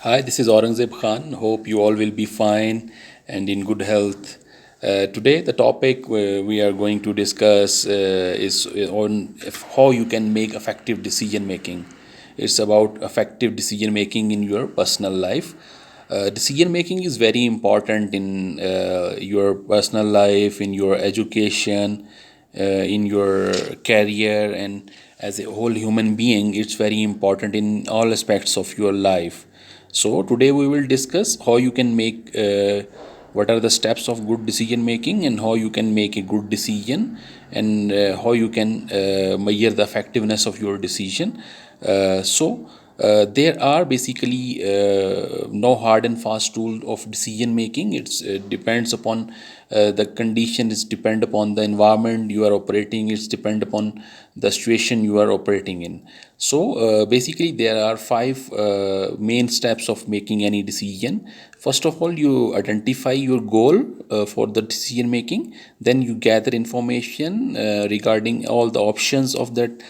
Hi, this is Aurangzeb Khan. Hope you all will be fine and in good health. Today, the topic we are going to discuss is on how you can make effective decision making. It's about effective decision making in your personal life. Decision making is very important in your personal life, in your education, in your career, and as a whole human being. It's very important in all aspects of your life. So today we will discuss how you can make what are the steps of good decision making and how you can make a good decision, and how you can measure the effectiveness of your decision. There are basically no hard and fast rule of decision making. It's depends upon the condition. It's depend upon the environment you are operating. It's depend upon the situation you are operating in. Basically, there are five main steps of making any decision. First of all, you identify your goal for the decision making. Then you gather information regarding all the options of that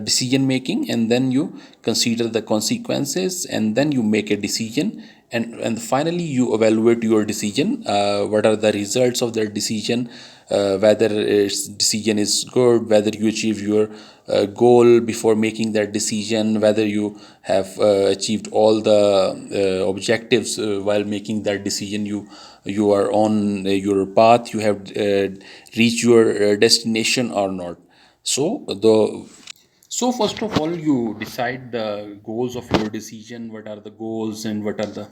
decision making, and then you consider the consequences, and then you make a decision. And finally, you evaluate your decision. What are the results of that decision? Whether its decision is good, whether you achieve your goal before making that decision, whether you have achieved all the objectives while making that decision. You are on your path. You have reached your destination or not. So first of all, you decide the goals of your decision. What are the goals and what are the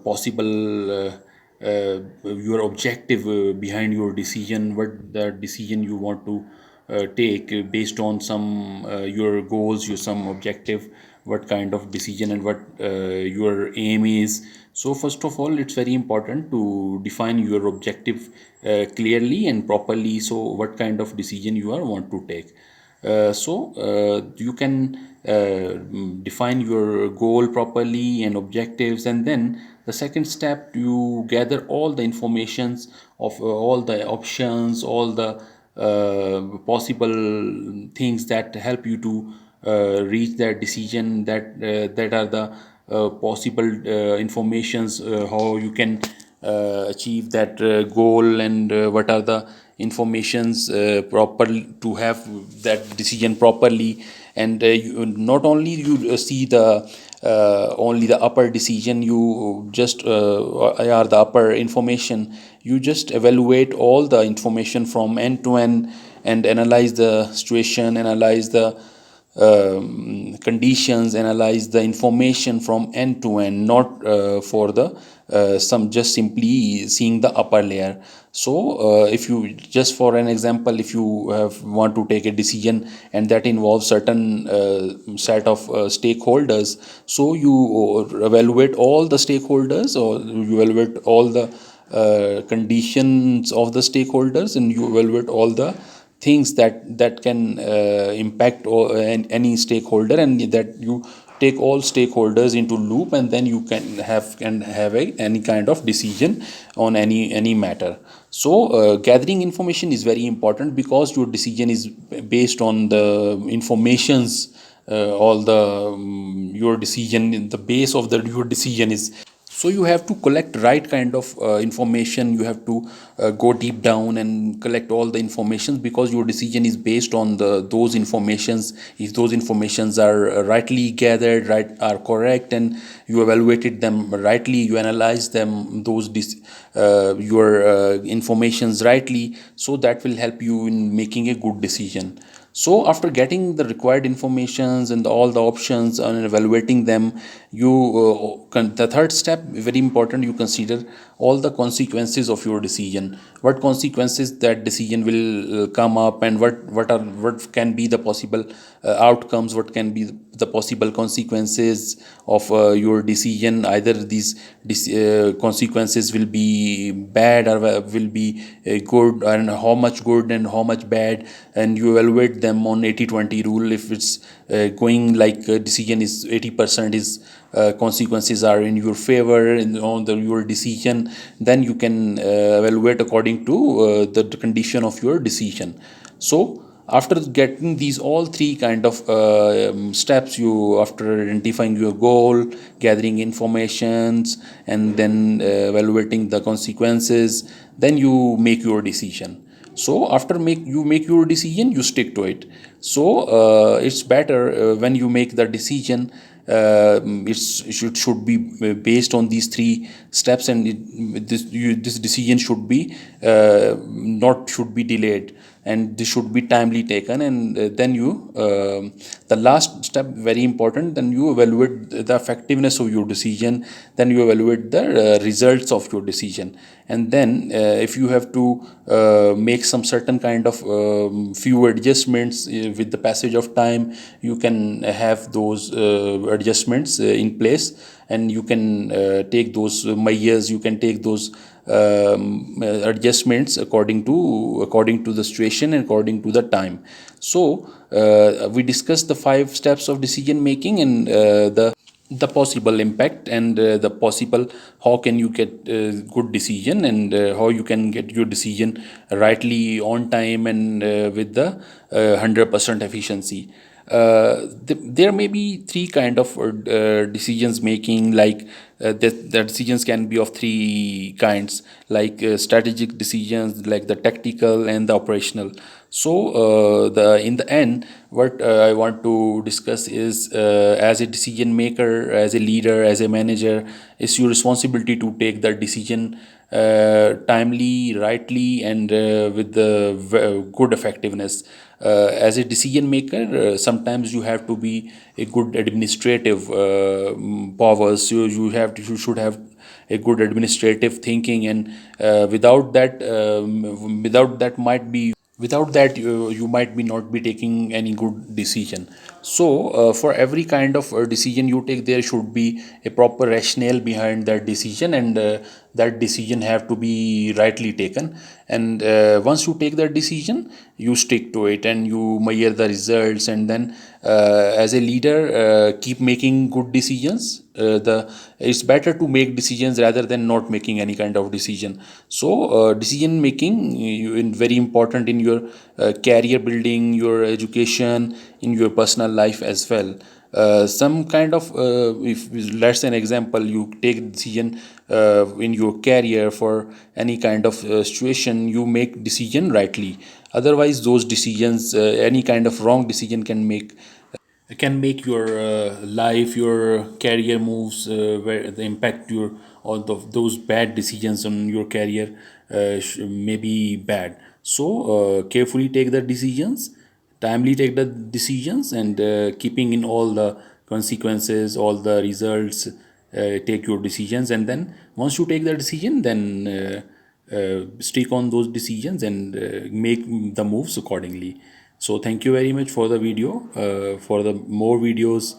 possible your objective behind your decision? What the decision you want to take based on some your goals, your some objective. What kind of decision and what your aim is. So first of all, it's very important to define your objective clearly and properly. So what kind of decision you are want to take. You can define your goal properly and objectives, and then the second step, you gather all the informations of all the options, all the possible things that help you to reach that decision. That are the possible informations how you can achieve that goal, and what are the informations proper to have that decision properly. And not only you see the only the upper decision, you just are the upper information. You just evaluate all the information from end to end and analyze the situation, analyze the conditions, analyze the information from end to end, not for the some just simply seeing the upper layer. If you just for an example, if you have want to take a decision and that involves certain set of stakeholders, so you evaluate all the stakeholders, or you evaluate all the conditions of the stakeholders, and you evaluate all the things that can impact any stakeholder, and that you take all stakeholders into loop, and then you can have any kind of decision on any matter. Gathering information is very important because your decision is based on the informations. All the your decision, the base of the your decision is. So you have to collect right kind of information. You have to go deep down and collect all the informations, because your decision is based on the those informations. If those informations are rightly gathered, right, are correct, and you evaluated them rightly, you analyze them those your informations rightly, so that will help you in making a good decision. So after getting the required informations and all the options and evaluating them, the third step, very important, you consider all the consequences of your decision. What consequences that decision will come up, and what can be the possible outcomes, what can be the possible consequences of your decision. Either these consequences will be bad or will be good, and how much good and how much bad. And you evaluate them on 80-20 rule. If it's going like a decision is 80% is consequences are in your favor in on your decision, then you can evaluate according to the condition of your decision. after getting these all three kind of steps, you after identifying your goal, gathering informations, and then evaluating the consequences, then you make your decision. So after make your decision, you stick to it. So it's better when you make the decision, it should be based on these three steps, and this decision should be not should be delayed, and this should be timely taken. And then you the last step, very important, then you evaluate the effectiveness of your decision, then you evaluate the results of your decision. And then if you have to make some certain kind of few adjustments with the passage of time, you can have those adjustments in place, and you can take those measures, you can take those adjustments according to the situation and according to the time. So we discussed the five steps of decision making, and the possible impact, and the possible how can you get good decision, and how you can get your decision rightly on time, and with the 100% efficiency. There may be three kind of decisions making, like the decisions can be of three kinds, like strategic decisions, like the tactical and the operational. So the in the end, what I want to discuss is, as a decision maker, as a leader, as a manager, it's your responsibility to take that decision timely, rightly, and with the good effectiveness. As a decision maker, sometimes you have to be a good administrative powers. You should have a good administrative thinking, and without that might be without that you might be not be taking any good decision. So for every kind of decision you take, there should be a proper rationale behind that decision, and that decision have to be rightly taken. And once you take that decision, you stick to it, and you measure the results. And then as a leader, keep making good decisions. The It's better to make decisions rather than not making any kind of decision. So decision making in very important in your career building, your education, in your personal life as well. Some kind of if let's say an example, you take decision in your career for any kind of situation, you make decision rightly. Otherwise those decisions, any kind of wrong decision can make your life, your career moves, where the impact your all of those bad decisions on your career may be bad. So carefully take the decisions, timely take the decisions, and keeping in all the consequences, all the results, take your decisions. And then once you take the decision, then stick on those decisions, and make the moves accordingly. So thank you very much for the video. For the more videos,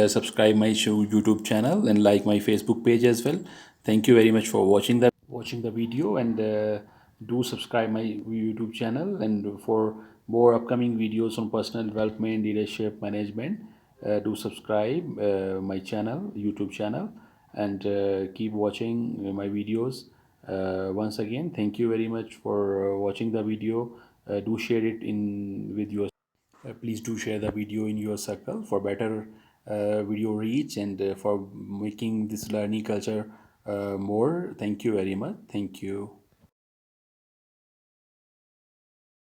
subscribe my YouTube channel, and like my Facebook page as well. Thank you very much for watching the video, and do subscribe my YouTube channel. And for more upcoming videos on personal development, leadership, management, do subscribe my channel, YouTube channel, and keep watching my videos. Once again, thank you very much for watching the video. Do share it in with your please do share the video in your circle for better video reach, and for making this learning culture more. Thank you very much. Thank you.